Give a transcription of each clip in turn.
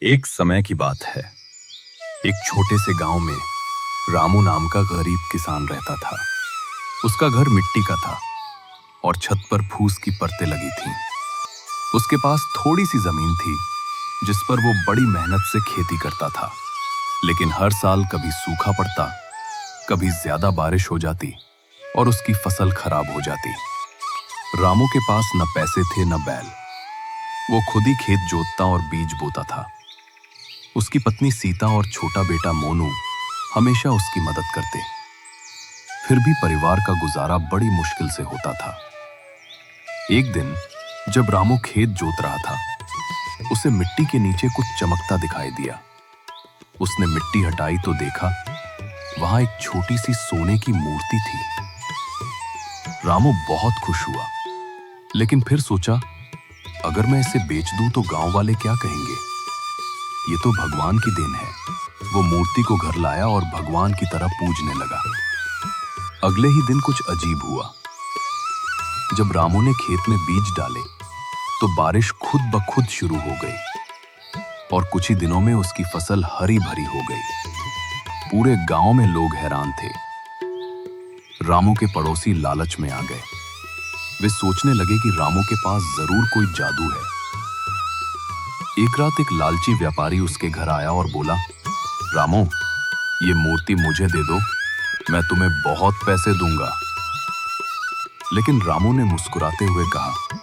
एक समय की बात है। एक छोटे से गांव में रामू नाम का गरीब किसान रहता था। उसका घर मिट्टी का था और छत पर फूस की परतें लगी थीं। उसके पास थोड़ी सी जमीन थी जिस पर वो बड़ी मेहनत से खेती करता था। लेकिन हर साल कभी सूखा पड़ता, कभी ज्यादा बारिश हो जाती और उसकी फसल खराब हो जाती। रामू के पास न पैसे थे न बैल। वो खुद ही खेत जोतता और बीज बोता था। उसकी पत्नी सीता और छोटा बेटा मोनू हमेशा उसकी मदद करते। फिर भी परिवार का गुजारा बड़ी मुश्किल से होता था। एक दिन जब रामू खेत जोत रहा था, उसे मिट्टी के नीचे कुछ चमकता दिखाई दिया। उसने मिट्टी हटाई तो देखा, वहां एक छोटी सी सोने की मूर्ति थी। रामू बहुत खुश हुआ, लेकिन फिर सोचा, अगर मैं इसे बेच दूं तो गांव वाले क्या कहेंगे? ये तो भगवान की देन है। वो मूर्ति को घर लाया और भगवान की तरह पूजने लगा। अगले ही दिन कुछ अजीब हुआ। जब रामू ने खेत में बीज डाले तो बारिश खुद ब खुद शुरू हो गई और कुछ ही दिनों में उसकी फसल हरी भरी हो गई। पूरे गांव में लोग हैरान थे। रामू के पड़ोसी लालच में आ गए। वे सोचने लगे कि रामू के पास जरूर कोई जादू है। एक रात एक लालची व्यापारी उसके घर आया और बोला, रामू, ये मूर्ति मुझे दे दो, मैं तुम्हें बहुत पैसे दूंगा। लेकिन रामू ने मुस्कुराते हुए कहा,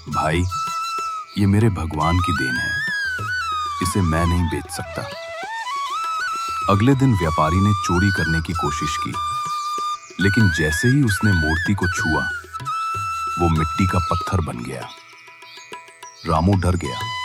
भाई, ये मेरे भगवान की देन है, इसे मैं नहीं बेच सकता। अगले दिन व्यापारी ने चोरी करने की कोशिश की, लेकिन जैसे ही उसने मूर्ति को छुआ, वो मिट्टी का पत्थर बन गया। रामू डर गया